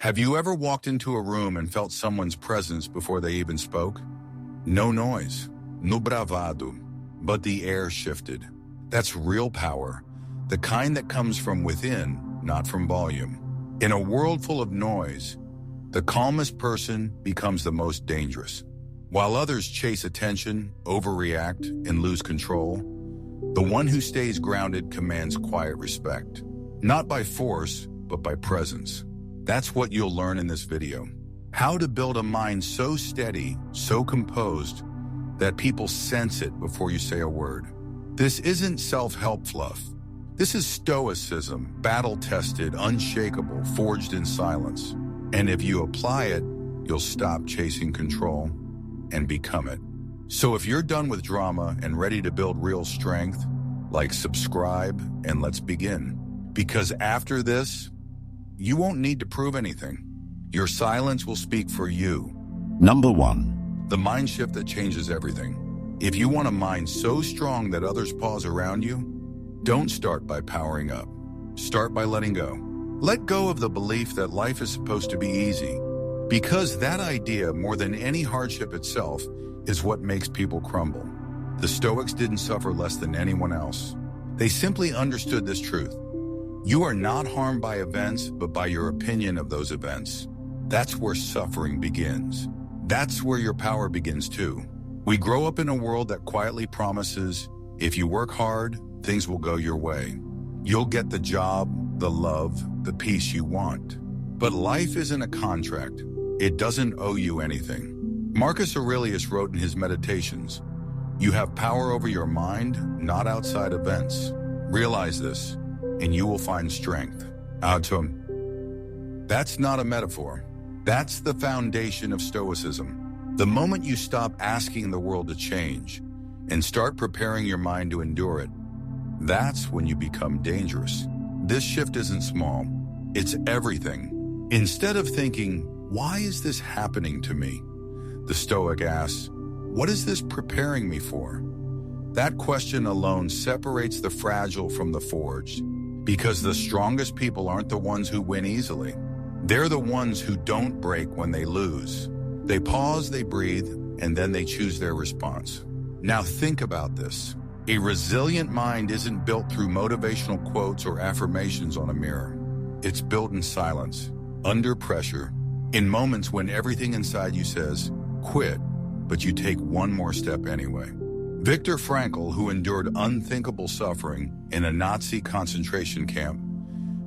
Have you ever walked into a room and felt someone's presence before they even spoke? No noise, no bravado, but the air shifted. That's real power, the kind that comes from within, not from volume. In a world full of noise, the calmest person becomes the most dangerous. While others chase attention, overreact, and lose control, the one who stays grounded commands quiet respect. Not by force, but by presence. That's what you'll learn in this video. How to build a mind so steady, so composed, that people sense it before you say a word. This isn't self-help fluff. This is Stoicism, battle-tested, unshakable, forged in silence. And if you apply it, you'll stop chasing control and become it. So if you're done with drama and ready to build real strength, subscribe and let's begin. Because after this, you won't need to prove anything. Your silence will speak for you. Number 1. The mind shift that changes everything. If you want a mind so strong that others pause around you, don't start by powering up. Start by letting go. Let go of the belief that life is supposed to be easy. Because that idea, more than any hardship itself, is what makes people crumble. The Stoics didn't suffer less than anyone else. They simply understood this truth. You are not harmed by events, but by your opinion of those events. That's where suffering begins. That's where your power begins too. We grow up in a world that quietly promises, if you work hard, things will go your way. You'll get the job, the love, the peace you want. But life isn't a contract. It doesn't owe you anything. Marcus Aurelius wrote in his Meditations, "You have power over your mind, not outside events. Realize this, and you will find strength." Autumn. That's not a metaphor. That's the foundation of Stoicism. The moment you stop asking the world to change and start preparing your mind to endure it, that's when you become dangerous. This shift isn't small. It's everything. Instead of thinking, why is this happening to me? The Stoic asks, what is this preparing me for? That question alone separates the fragile from the forged. Because the strongest people aren't the ones who win easily. They're the ones who don't break when they lose. They pause, they breathe, and then they choose their response. Now think about this. A resilient mind isn't built through motivational quotes or affirmations on a mirror. It's built in silence, under pressure, in moments when everything inside you says, quit, but you take one more step anyway. Viktor Frankl, who endured unthinkable suffering in a Nazi concentration camp,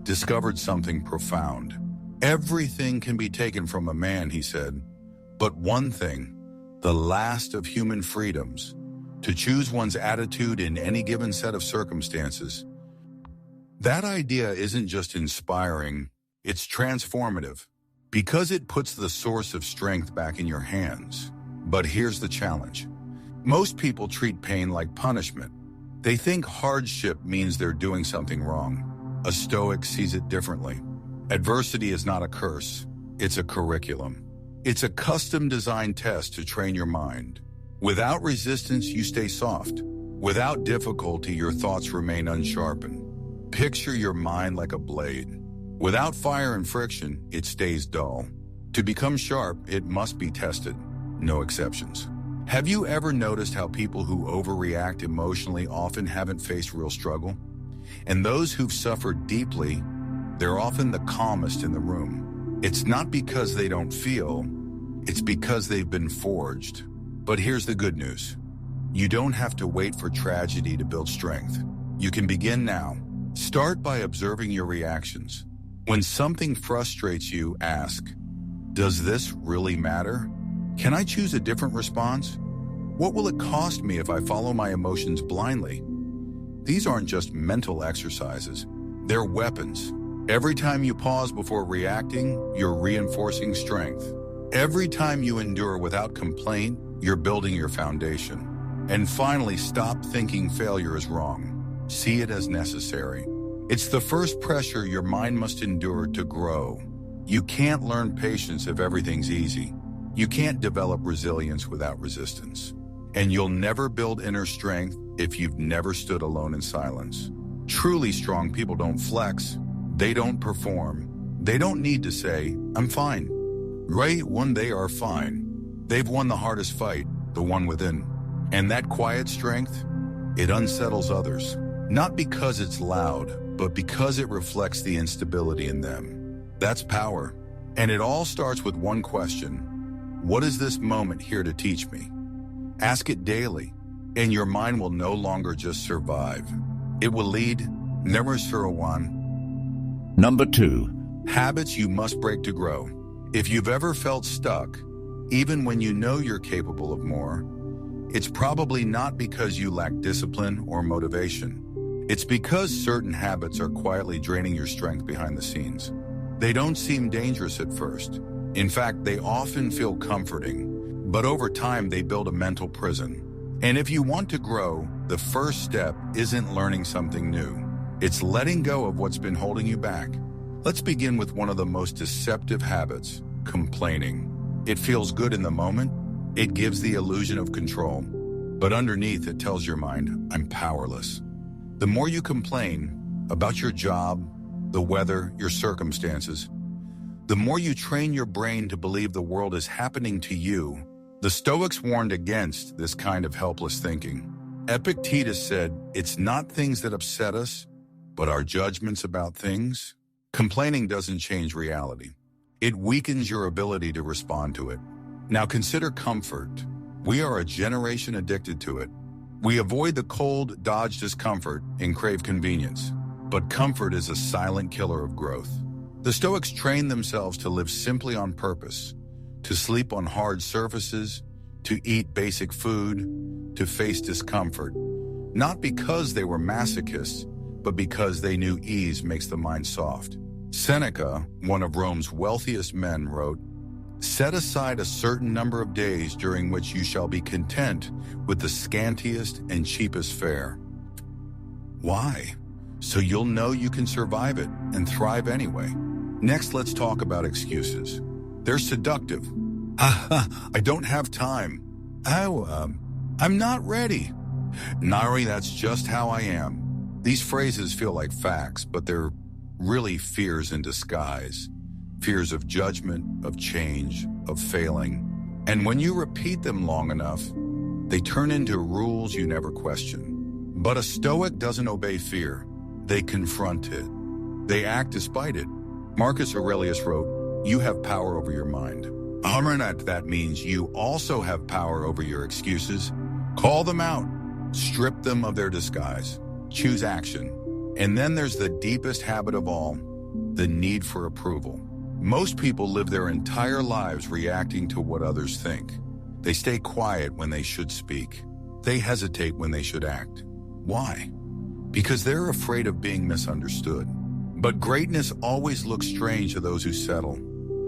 discovered something profound. Everything can be taken from a man, he said, but one thing, the last of human freedoms, to choose one's attitude in any given set of circumstances. That idea isn't just inspiring, it's transformative, because it puts the source of strength back in your hands. But here's the challenge. Most people treat pain like punishment. They think hardship means they're doing something wrong. A Stoic sees it differently. Adversity is not a curse, it's a curriculum. It's a custom-designed test to train your mind. Without resistance, you stay soft. Without difficulty, your thoughts remain unsharpened. Picture your mind like a blade. Without fire and friction, it stays dull. To become sharp, it must be tested. No exceptions. Have you ever noticed how people who overreact emotionally often haven't faced real struggle? And those who've suffered deeply, they're often the calmest in the room. It's not because they don't feel, it's because they've been forged. But here's the good news. You don't have to wait for tragedy to build strength. You can begin now. Start by observing your reactions. When something frustrates you, ask, does this really matter? Can I choose a different response? What will it cost me if I follow my emotions blindly? These aren't just mental exercises. They're weapons. Every time you pause before reacting, you're reinforcing strength. Every time you endure without complaint, you're building your foundation. And finally, stop thinking failure is wrong. See it as necessary. It's the first pressure your mind must endure to grow. You can't learn patience if everything's easy. You can't develop resilience without resistance. And you'll never build inner strength if you've never stood alone in silence. Truly strong people don't flex. They don't perform. They don't need to say, I'm fine. Right when they are fine, they've won the hardest fight, the one within. And that quiet strength, it unsettles others. Not because it's loud, but because it reflects the instability in them. That's power. And it all starts with one question. What is this moment here to teach me? Ask it daily, and your mind will no longer just survive. It will lead. Number 1. Number 2. Habits you must break to grow. If you've ever felt stuck, even when you know you're capable of more, it's probably not because you lack discipline or motivation. It's because certain habits are quietly draining your strength behind the scenes. They don't seem dangerous at first. In fact, they often feel comforting, but over time they build a mental prison. And if you want to grow, the first step isn't learning something new. It's letting go of what's been holding you back. Let's begin with one of the most deceptive habits, complaining. It feels good in the moment. It gives the illusion of control. But underneath, it tells your mind, I'm powerless. The more you complain about your job, the weather, your circumstances, the more you train your brain to believe the world is happening to you. The Stoics warned against this kind of helpless thinking. Epictetus said, it's not things that upset us, but our judgments about things. Complaining doesn't change reality. It weakens your ability to respond to it. Now consider comfort. We are a generation addicted to it. We avoid the cold, dodge discomfort, and crave convenience. But comfort is a silent killer of growth. The Stoics trained themselves to live simply on purpose, to sleep on hard surfaces, to eat basic food, to face discomfort. Not because they were masochists, but because they knew ease makes the mind soft. Seneca, one of Rome's wealthiest men, wrote, set aside a certain number of days during which you shall be content with the scantiest and cheapest fare. Why? So you'll know you can survive it and thrive anyway. Next, let's talk about excuses. They're seductive. I don't have time. I'm not ready. Nari, that's just how I am. These phrases feel like facts, but they're really fears in disguise. Fears of judgment, of change, of failing. And when you repeat them long enough, they turn into rules you never question. But a Stoic doesn't obey fear. They confront it. They act despite it. Marcus Aurelius wrote, you have power over your mind. That means you also have power over your excuses. Call them out. Strip them of their disguise. Choose action. And then there's the deepest habit of all, the need for approval. Most people live their entire lives reacting to what others think. They stay quiet when they should speak. They hesitate when they should act. Why? Because they're afraid of being misunderstood. But greatness always looks strange to those who settle.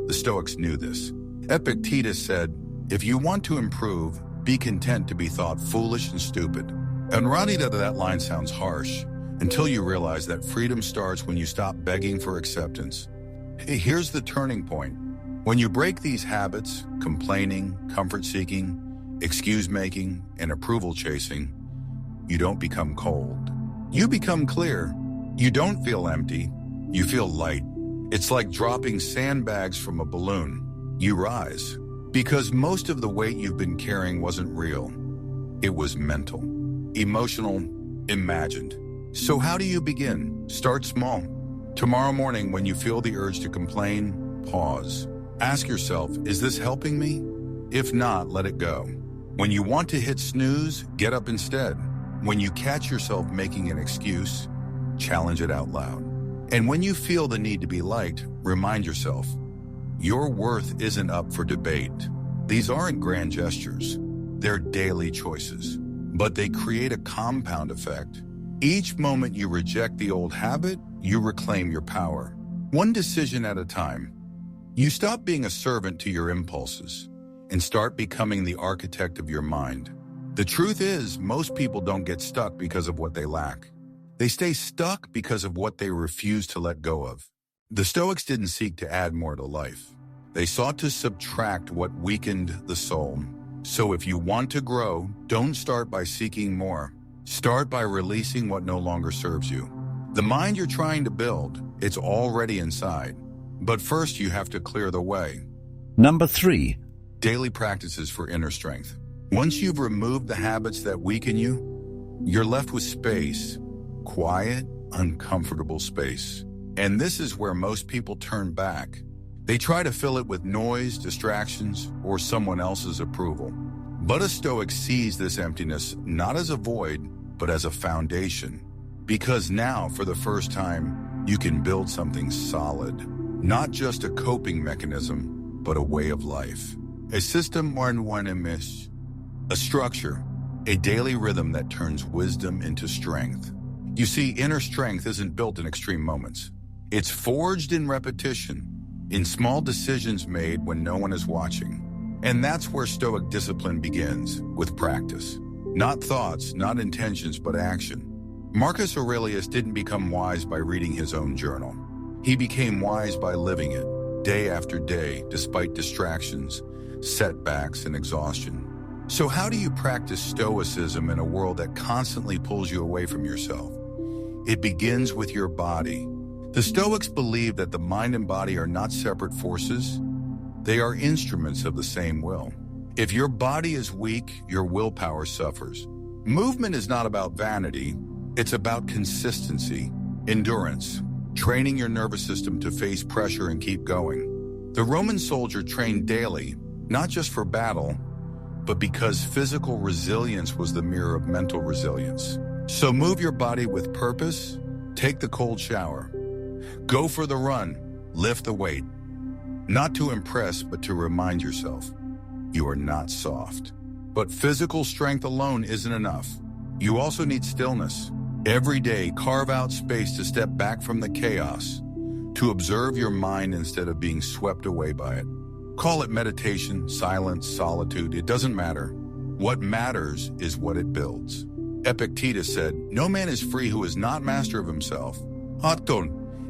The Stoics knew this. Epictetus said, if you want to improve, be content to be thought foolish and stupid. And that line sounds harsh, until you realize that freedom starts when you stop begging for acceptance. Here's the turning point. When you break these habits, complaining, comfort-seeking, excuse-making, and approval-chasing, you don't become cold. You become clear. You don't feel empty. You feel light. It's like dropping sandbags from a balloon. You rise. Because most of the weight you've been carrying wasn't real. It was mental, emotional, imagined. So how do you begin? Start small. Tomorrow morning, when you feel the urge to complain, pause. Ask yourself, is this helping me? If not, let it go. When you want to hit snooze, get up instead. When you catch yourself making an excuse, challenge it out loud. And when you feel the need to be liked, remind yourself, your worth isn't up for debate. These aren't grand gestures. They're daily choices. But they create a compound effect. Each moment you reject the old habit, you reclaim your power. One decision at a time. You stop being a servant to your impulses and start becoming the architect of your mind. The truth is, most people don't get stuck because of what they lack. They stay stuck because of what they refuse to let go of. The Stoics didn't seek to add more to life. They sought to subtract what weakened the soul. So if you want to grow, don't start by seeking more. Start by releasing what no longer serves you. The mind you're trying to build, it's already inside. But first, you have to clear the way. Number 3. Daily practices for inner strength. Once you've removed the habits that weaken you, you're left with space. Quiet, uncomfortable space. And this is where most people turn back. They try to fill it with noise, distractions, or someone else's approval. But a Stoic sees this emptiness not as a void, but as a foundation. Because now, for the first time, you can build something solid. Not just a coping mechanism, but a way of life. A system or one emish. A structure, a daily rhythm that turns wisdom into strength. You see, inner strength isn't built in extreme moments. It's forged in repetition, in small decisions made when no one is watching. And that's where Stoic discipline begins, with practice. Not thoughts, not intentions, but action. Marcus Aurelius didn't become wise by reading his own journal. He became wise by living it, day after day, despite distractions, setbacks, and exhaustion. So how do you practice Stoicism in a world that constantly pulls you away from yourself? It begins with your body. The Stoics believe that the mind and body are not separate forces. They are instruments of the same will. If your body is weak, your willpower suffers. Movement is not about vanity. It's about consistency, endurance, training your nervous system to face pressure and keep going. The Roman soldier trained daily, not just for battle, but because physical resilience was the mirror of mental resilience. So move your body with purpose, take the cold shower, go for the run, lift the weight. Not to impress, but to remind yourself, you are not soft. But physical strength alone isn't enough. You also need stillness. Every day, carve out space to step back from the chaos, to observe your mind instead of being swept away by it. Call it meditation, silence, solitude, it doesn't matter. What matters is what it builds. Epictetus said, "No man is free who is not master of himself."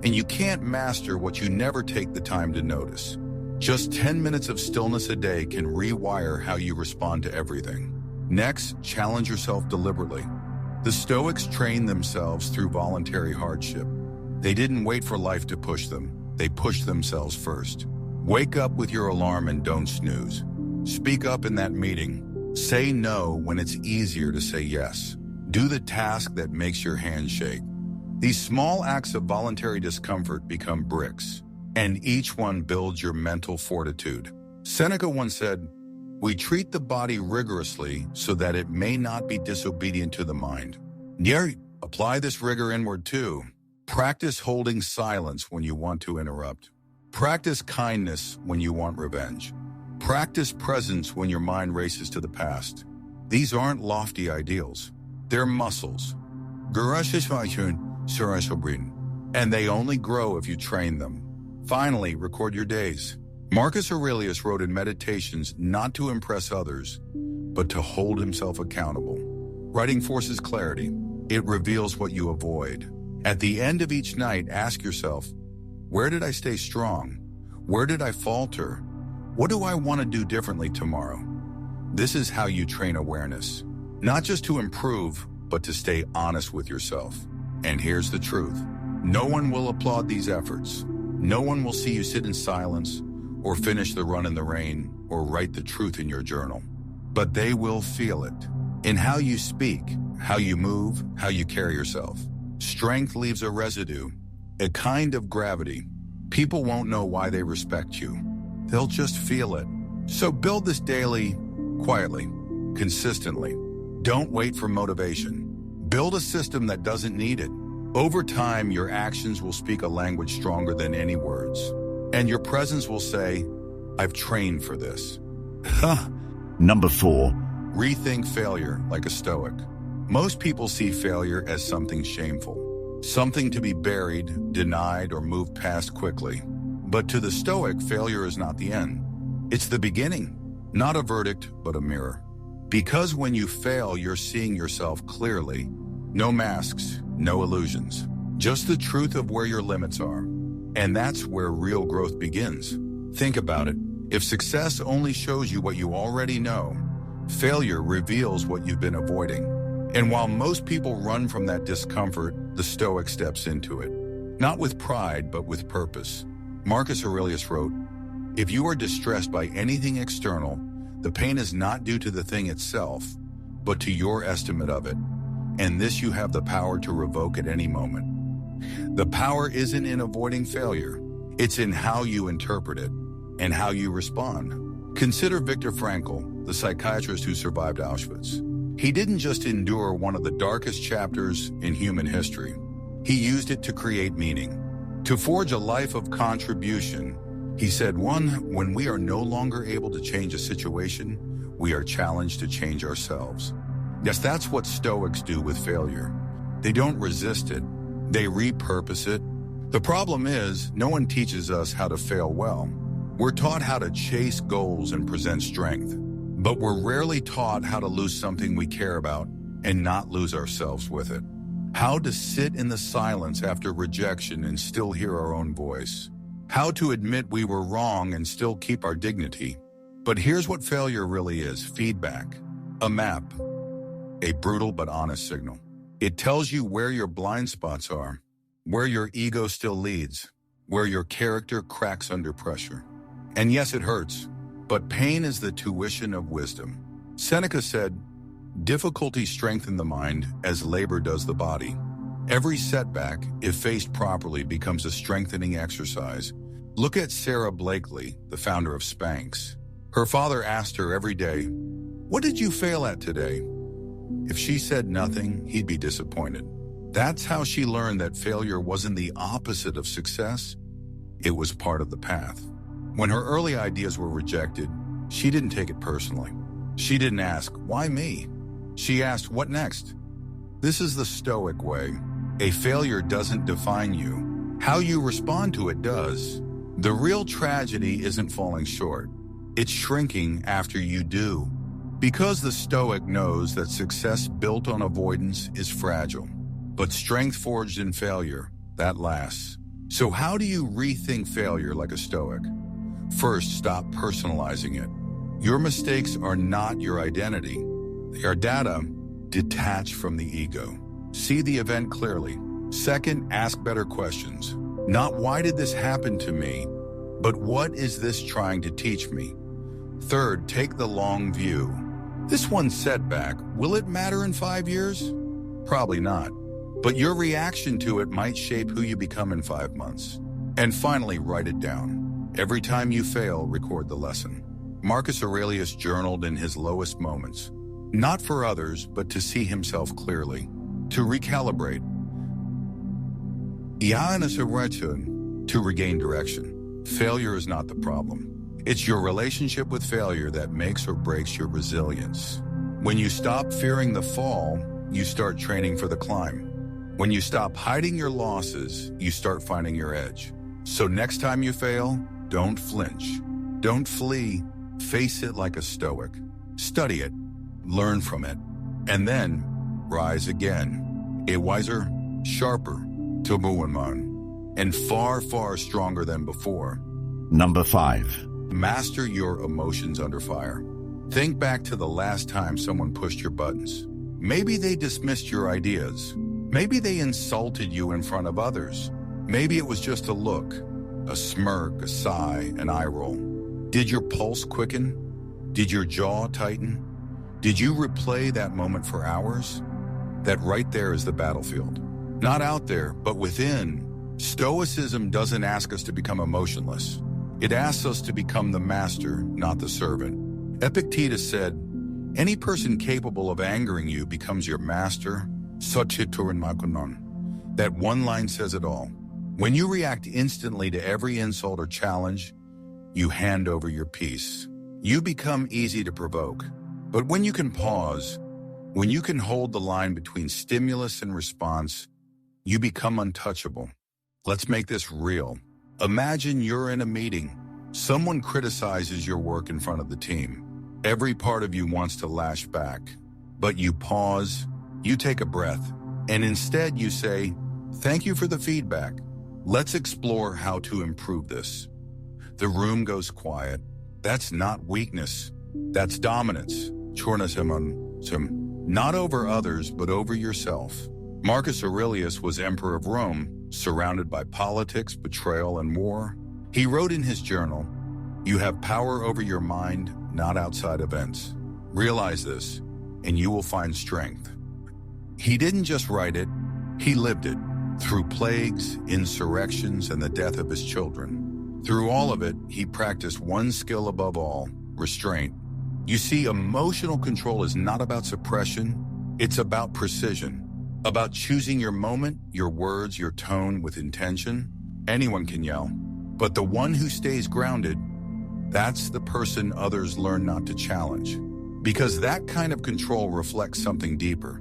And you can't master what you never take the time to notice. Just 10 minutes of stillness a day can rewire how you respond to everything. Next, challenge yourself deliberately. The Stoics trained themselves through voluntary hardship. They didn't wait for life to push them. They pushed themselves first. Wake up with your alarm and don't snooze. Speak up in that meeting. Say no when it's easier to say yes. Do the task that makes your hands shake. These small acts of voluntary discomfort become bricks, and each one builds your mental fortitude. Seneca once said, "We treat the body rigorously so that it may not be disobedient to the mind." Apply this rigor inward too. Practice holding silence when you want to interrupt. Practice kindness when you want revenge. Practice presence when your mind races to the past. These aren't lofty ideals. They're muscles. And they only grow if you train them. Finally, record your days. Marcus Aurelius wrote in Meditations not to impress others, but to hold himself accountable. Writing forces clarity. It reveals what you avoid. At the end of each night, ask yourself, where did I stay strong? Where did I falter? What do I want to do differently tomorrow? This is how you train awareness. Not just to improve, but to stay honest with yourself. And here's the truth. No one will applaud these efforts. No one will see you sit in silence, or finish the run in the rain, or write the truth in your journal. But they will feel it. In how you speak, how you move, how you carry yourself. Strength leaves a residue, a kind of gravity. People won't know why they respect you. They'll just feel it. So build this daily, quietly, consistently. Don't wait for motivation. Build a system that doesn't need it. Over time, your actions will speak a language stronger than any words. And your presence will say, I've trained for this. Number 4. Rethink failure like a Stoic. Most people see failure as something shameful, something to be buried, denied, or moved past quickly. But to the Stoic, failure is not the end. It's the beginning, not a verdict, but a mirror. Because when you fail, you're seeing yourself clearly. No masks, no illusions, just the truth of where your limits are. And that's where real growth begins. Think about it. If success only shows you what you already know, failure reveals what you've been avoiding. And while most people run from that discomfort, the Stoic steps into it. Not with pride, but with purpose. Marcus Aurelius wrote, "If you are distressed by anything external, the pain is not due to the thing itself, but to your estimate of it, and this you have the power to revoke at any moment." The power isn't in avoiding failure. It's in how you interpret it and how you respond. Consider Viktor Frankl, the psychiatrist who survived Auschwitz. He didn't just endure one of the darkest chapters in human history. He used it to create meaning, to forge a life of contribution. He said, when we are no longer able to change a situation, we are challenged to change ourselves. Yes, that's what Stoics do with failure. They don't resist it. They repurpose it. The problem is, no one teaches us how to fail well. We're taught how to chase goals and present strength, but we're rarely taught how to lose something we care about and not lose ourselves with it. How to sit in the silence after rejection and still hear our own voice. How to admit we were wrong and still keep our dignity. But here's what failure really is: feedback. A map. A brutal but honest signal. It tells you where your blind spots are, where your ego still leads, where your character cracks under pressure. And yes, it hurts, but pain is the tuition of wisdom. Seneca said, "Difficulty strengthens the mind as labor does the body." Every setback, if faced properly, becomes a strengthening exercise. Look at Sarah Blakely, the founder of Spanx. Her father asked her every day, "What did you fail at today?" If she said nothing, he'd be disappointed. That's how she learned that failure wasn't the opposite of success. It was part of the path. When her early ideas were rejected, she didn't take it personally. She didn't ask, "Why me?" She asked, "What next?" This is the Stoic way. A failure doesn't define you. How you respond to it does. The real tragedy isn't falling short. It's shrinking after you do. Because the Stoic knows that success built on avoidance is fragile, but strength forged in failure, that lasts. So how do you rethink failure like a Stoic? First, stop personalizing it. Your mistakes are not your identity. They are data detached from the ego. See the event clearly. Second, ask better questions. Not "Why did this happen to me?" but "What is this trying to teach me?" Third, take the long view. This one setback, will it matter in 5 years? Probably not. But your reaction to it might shape who you become in 5 months. And finally, write it down. Every time you fail, record the lesson. Marcus Aurelius journaled in his lowest moments, not for others, but to see himself clearly, to recalibrate. To regain direction. Failure is not the problem. It's your relationship with failure that makes or breaks your resilience. When you stop fearing the fall, you start training for the climb. When you stop hiding your losses, you start finding your edge. So next time you fail, don't flinch. Don't flee. Face it like a Stoic. Study it. Learn from it. And then rise again. A wiser, sharper, and far, far stronger than before. Number 5. Master your emotions under fire. Think back to the last time someone pushed your buttons. Maybe they dismissed your ideas. Maybe they insulted you in front of others. Maybe it was just a look, a smirk, a sigh, an eye roll. Did your pulse quicken? Did your jaw tighten? Did you replay that moment for hours? That right there is the battlefield. Not out there, but within. Stoicism doesn't ask us to become emotionless. It asks us to become the master, not the servant. Epictetus said, "Any person capable of angering you becomes your master." That one line says it all. When you react instantly to every insult or challenge, you hand over your peace. You become easy to provoke. But when you can pause, when you can hold the line between stimulus and response, you become untouchable. Let's make this real. Imagine you're in a meeting. Someone criticizes your work in front of the team. Every part of you wants to lash back. But you pause, you take a breath, and instead you say, "Thank you for the feedback. Let's explore how to improve this." The room goes quiet. That's not weakness. That's dominance. Not over others, but over yourself. Marcus Aurelius was emperor of Rome, surrounded by politics, betrayal, and war. He wrote in his journal, "You have power over your mind, not outside events. Realize this, and you will find strength." He didn't just write it, he lived it, through plagues, insurrections, and the death of his children. Through all of it, he practiced one skill above all, restraint. You see, emotional control is not about suppression, it's about precision, about choosing your moment, your words, your tone with intention. Anyone can yell, but the one who stays grounded, that's the person others learn not to challenge. Because that kind of control reflects something deeper.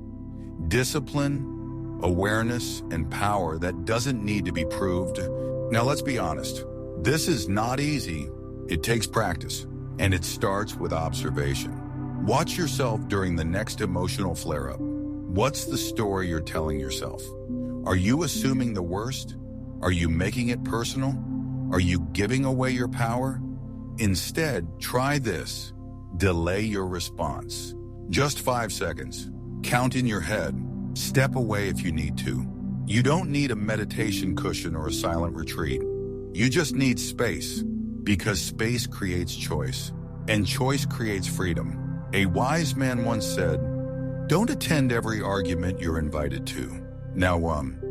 Discipline, awareness, and power that doesn't need to be proved. Now let's be honest, this is not easy. It takes practice, and it starts with observation. Watch yourself during the next emotional flare-up. What's the story you're telling yourself? Are you assuming the worst? Are you making it personal? Are you giving away your power? Instead, try this. Delay your response. Just 5 seconds. Count in your head. Step away if you need to. You don't need a meditation cushion or a silent retreat. You just need space, because space creates choice, and choice creates freedom. A wise man once said, "Don't attend every argument you're invited to." Now,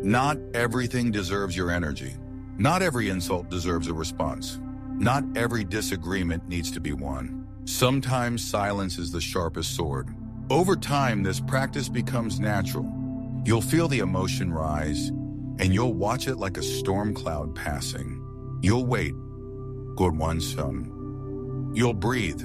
not everything deserves your energy. Not every insult deserves a response. Not every disagreement needs to be won. Sometimes silence is the sharpest sword. Over time, this practice becomes natural. You'll feel the emotion rise, and you'll watch it like a storm cloud passing. You'll wait. Good one, son. You'll breathe.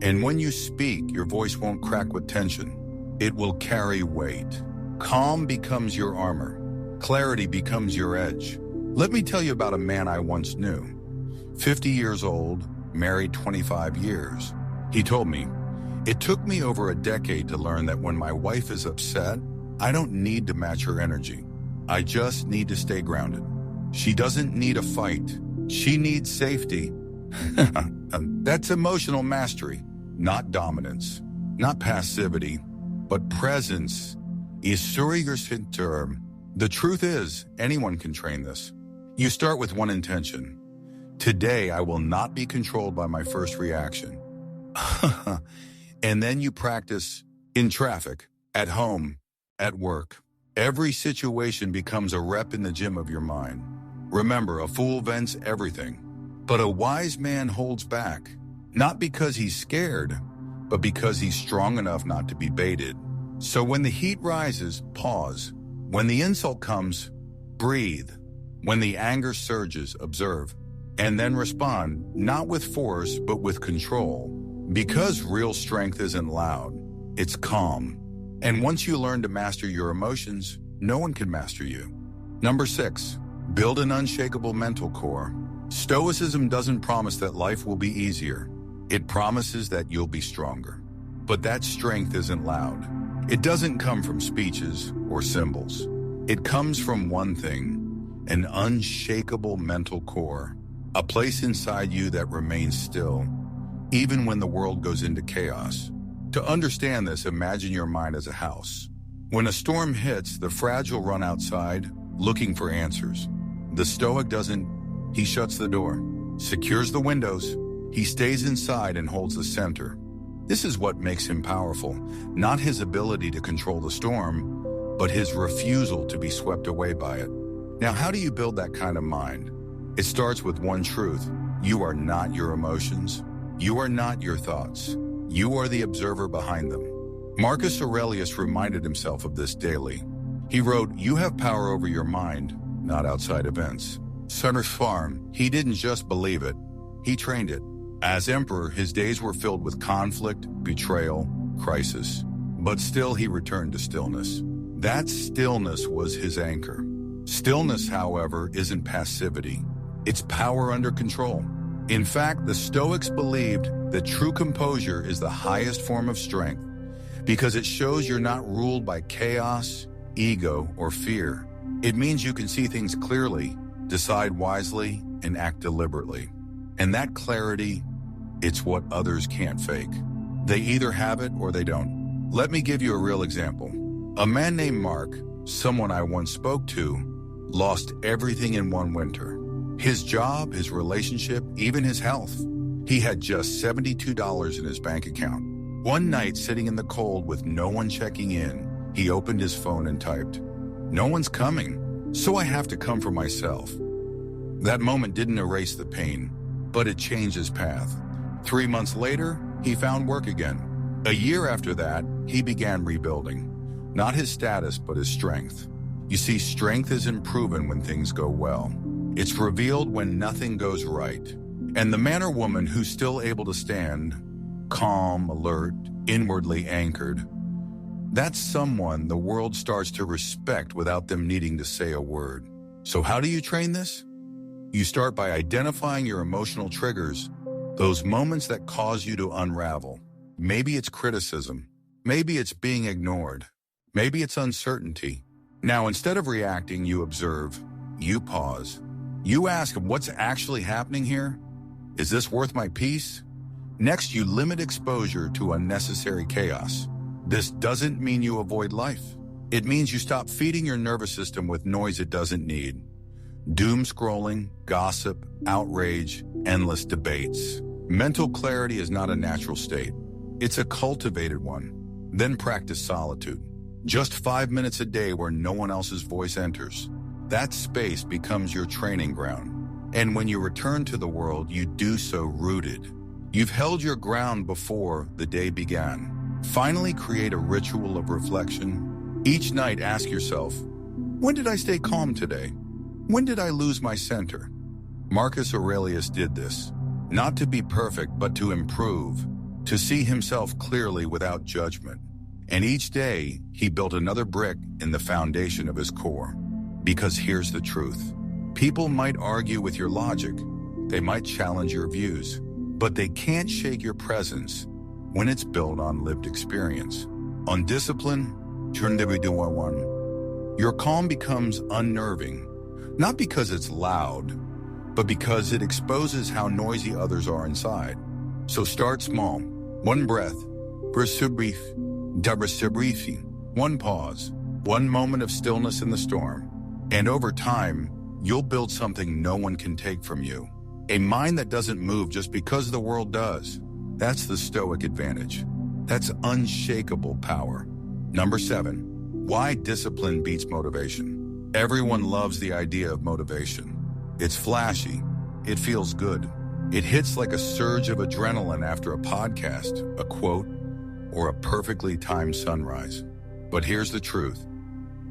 And when you speak, your voice won't crack with tension. It will carry weight. Calm becomes your armor. Clarity becomes your edge. Let me tell you about a man I once knew. 50 years old, married 25 years. He told me, "It took me over a decade to learn that when my wife is upset, I don't need to match her energy. I just need to stay grounded. She doesn't need a fight. She needs safety." That's emotional mastery, not dominance, not passivity, but presence. The truth is, anyone can train this. You start with one intention. Today, I will not be controlled by my first reaction. And then you practice in traffic, at home, at work. Every situation becomes a rep in the gym of your mind. Remember, a fool vents everything, but a wise man holds back, not because he's scared, but because he's strong enough not to be baited. So when the heat rises, pause. When the insult comes, breathe. When the anger surges, observe. And then respond, not with force, but with control. Because real strength isn't loud, it's calm. And once you learn to master your emotions, no one can master you. Number 6, build an unshakable mental core. Stoicism doesn't promise that life will be easier. It promises that you'll be stronger. But that strength isn't loud. It doesn't come from speeches or symbols. It comes from one thing, an unshakable mental core, a place inside you that remains still, even when the world goes into chaos. To understand this, imagine your mind as a house. When a storm hits, the fragile run outside, looking for answers. The Stoic doesn't. He shuts the door, secures the windows. He stays inside and holds the center. This is what makes him powerful, not his ability to control the storm, but his refusal to be swept away by it. Now, how do you build that kind of mind? It starts with one truth. You are not your emotions. You are not your thoughts. You are the observer behind them. Marcus Aurelius reminded himself of this daily. He wrote, "You have power over your mind, not outside events." Sutter's Farm, he didn't just believe it, he trained it. As emperor, his days were filled with conflict, betrayal, crisis. But still he returned to stillness. That stillness was his anchor. Stillness, however, isn't passivity. It's power under control. In fact, the Stoics believed that true composure is the highest form of strength because it shows you're not ruled by chaos, ego, or fear. It means you can see things clearly, decide wisely, and act deliberately. And that clarity, it's what others can't fake. They either have it or they don't. Let me give you a real example. A man named Mark, someone I once spoke to, lost everything in one winter. His job, his relationship, even his health. He had just $72 in his bank account. One night, sitting in the cold with no one checking in, he opened his phone and typed, "No one's coming, so I have to come for myself." That moment didn't erase the pain, but it changed his path. 3 months later, he found work again. A year after that, he began rebuilding. Not his status, but his strength. You see, strength isn't proven when things go well. It's revealed when nothing goes right. And the man or woman who's still able to stand, calm, alert, inwardly anchored, that's someone the world starts to respect without them needing to say a word. So how do you train this? You start by identifying your emotional triggers, those moments that cause you to unravel. Maybe it's criticism. Maybe it's being ignored. Maybe it's uncertainty. Now, instead of reacting, you observe. You pause. You ask, what's actually happening here? Is this worth my peace? Next, you limit exposure to unnecessary chaos. This doesn't mean you avoid life. It means you stop feeding your nervous system with noise it doesn't need. Doom scrolling, gossip, outrage, endless debates. Mental clarity is not a natural state. It's a cultivated one. Then practice solitude. Just 5 minutes a day where no one else's voice enters. That space becomes your training ground. And when you return to the world, you do so rooted. You've held your ground before the day began. Finally, create a ritual of reflection. Each night, ask yourself, when did I stay calm today? When did I lose my center? Marcus Aurelius did this, not to be perfect, but to improve, to see himself clearly without judgment. And each day, he built another brick in the foundation of his core. Because here's the truth. People might argue with your logic. They might challenge your views. But they can't shake your presence when it's built on lived experience. On discipline, your calm becomes unnerving. Not because it's loud, but because it exposes how noisy others are inside. So start small. One breath, one pause, one moment of stillness in the storm. And over time, you'll build something no one can take from you. A mind that doesn't move just because the world does. That's the Stoic advantage. That's unshakable power. Number 7, why discipline beats motivation. Everyone loves the idea of motivation. It's flashy. It feels good. It hits like a surge of adrenaline after a podcast, a quote, or a perfectly timed sunrise. But here's the truth.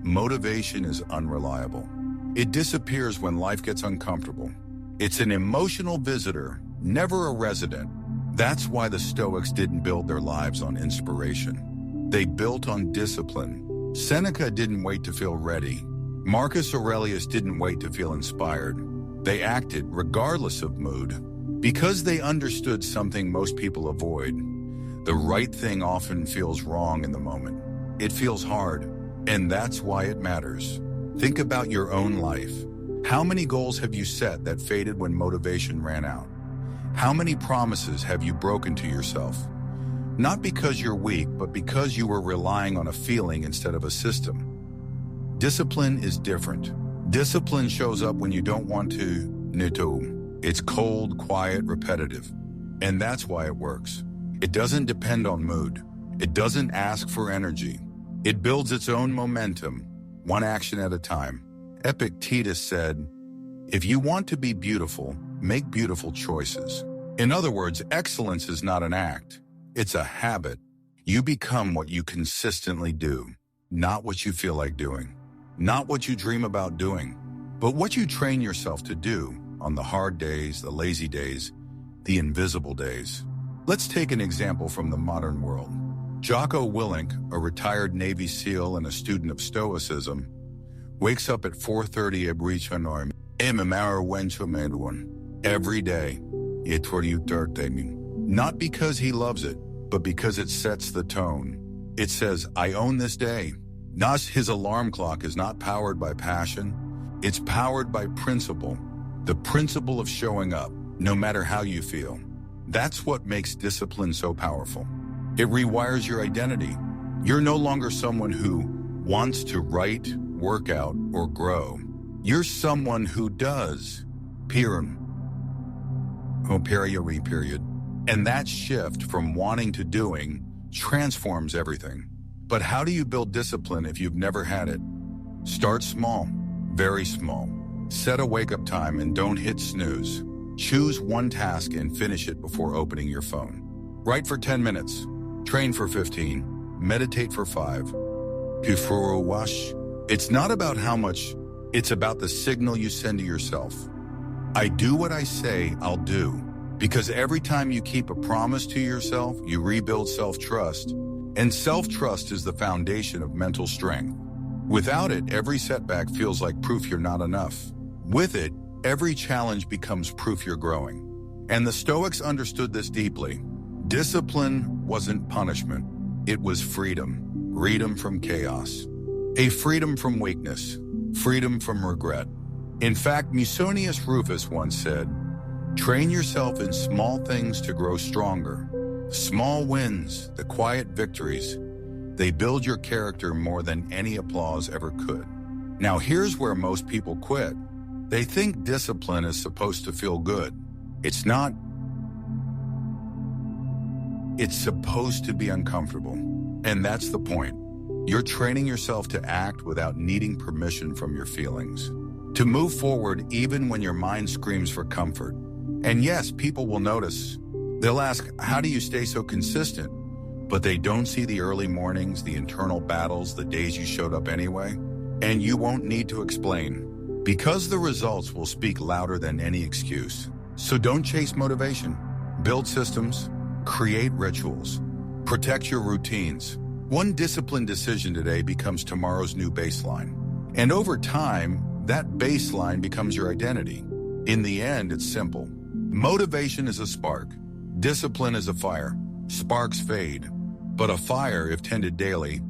Motivation is unreliable. It disappears when life gets uncomfortable. It's an emotional visitor, never a resident. That's why the Stoics didn't build their lives on inspiration. They built on discipline. Seneca didn't wait to feel ready. Marcus Aurelius didn't wait to feel inspired. They acted regardless of mood. Because they understood something most people avoid. The right thing often feels wrong in the moment. It feels hard, and that's why it matters. Think about your own life. How many goals have you set that faded when motivation ran out? How many promises have you broken to yourself? Not because you're weak, but because you were relying on a feeling instead of a system. Discipline is different. Discipline shows up when you don't want to. It's cold, quiet, repetitive. And that's why it works. It doesn't depend on mood. It doesn't ask for energy. It builds its own momentum, one action at a time. Epictetus said, if you want to be beautiful, make beautiful choices. In other words, excellence is not an act. It's a habit. You become what you consistently do, not what you feel like doing, not what you dream about doing, but what you train yourself to do on the hard days, the lazy days, the invisible days. Let's take an example from the modern world. Jocko Willink, a retired Navy SEAL and a student of Stoicism, wakes up at 4:30 every day, not because he loves it, but because it sets the tone. It says, I own this day. His alarm clock is not powered by passion. It's powered by principle, the principle of showing up, no matter how you feel. That's what makes discipline so powerful. It rewires your identity. You're no longer someone who wants to write, work out, or grow. You're someone who does. Period. And that shift from wanting to doing transforms everything. But how do you build discipline if you've never had it? Start small, very small. Set a wake-up time and don't hit snooze. Choose one task and finish it before opening your phone. Write for 10 minutes. Train for 15. Meditate for 5. It's not about how much, it's about the signal you send to yourself. I do what I say I'll do. Because every time you keep a promise to yourself, you rebuild self-trust. And self-trust is the foundation of mental strength. Without it, every setback feels like proof you're not enough. With it, every challenge becomes proof you're growing. And the Stoics understood this deeply. Discipline wasn't punishment. It was freedom. Freedom from chaos. A freedom from weakness. Freedom from regret. In fact, Musonius Rufus once said, "Train yourself in small things to grow stronger. Small wins, the quiet victories, they build your character more than any applause ever could." Now here's where most people quit. They think discipline is supposed to feel good. It's not. It's supposed to be uncomfortable. And that's the point. You're training yourself to act without needing permission from your feelings. To move forward even when your mind screams for comfort. And yes, people will notice. They'll ask, how do you stay so consistent? But they don't see the early mornings, the internal battles, the days you showed up anyway. And you won't need to explain. Because the results will speak louder than any excuse. So don't chase motivation. Build systems. Create rituals. Protect your routines. One disciplined decision today becomes tomorrow's new baseline. And over time, that baseline becomes your identity. In the end, it's simple. Motivation is a spark. Discipline is a fire. Sparks fade. But a fire, if tended daily,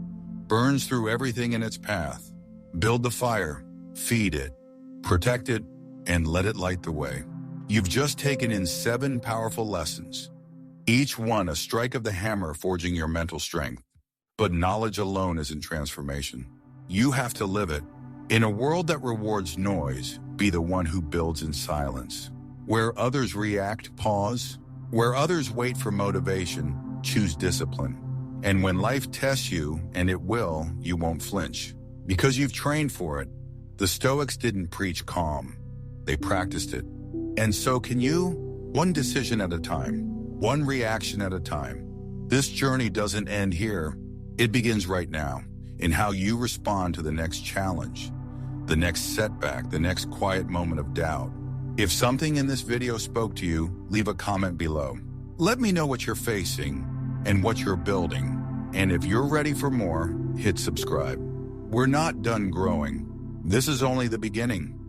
burns through everything in its path. Build the fire, feed it, protect it, and let it light the way. You've just taken in 7 powerful lessons. Each one a strike of the hammer forging your mental strength. But knowledge alone isn't transformation. You have to live it. In a world that rewards noise, be the one who builds in silence. Where others react, pause. Where others wait for motivation, choose discipline. And when life tests you, and it will, you won't flinch. Because you've trained for it. The Stoics didn't preach calm. They practiced it. And so can you, one decision at a time. One reaction at a time. This journey doesn't end here. It begins right now, in how you respond to the next challenge, the next setback, the next quiet moment of doubt. If something in this video spoke to you, leave a comment below. Let me know what you're facing and what you're building. And if you're ready for more, hit subscribe. We're not done growing. This is only the beginning.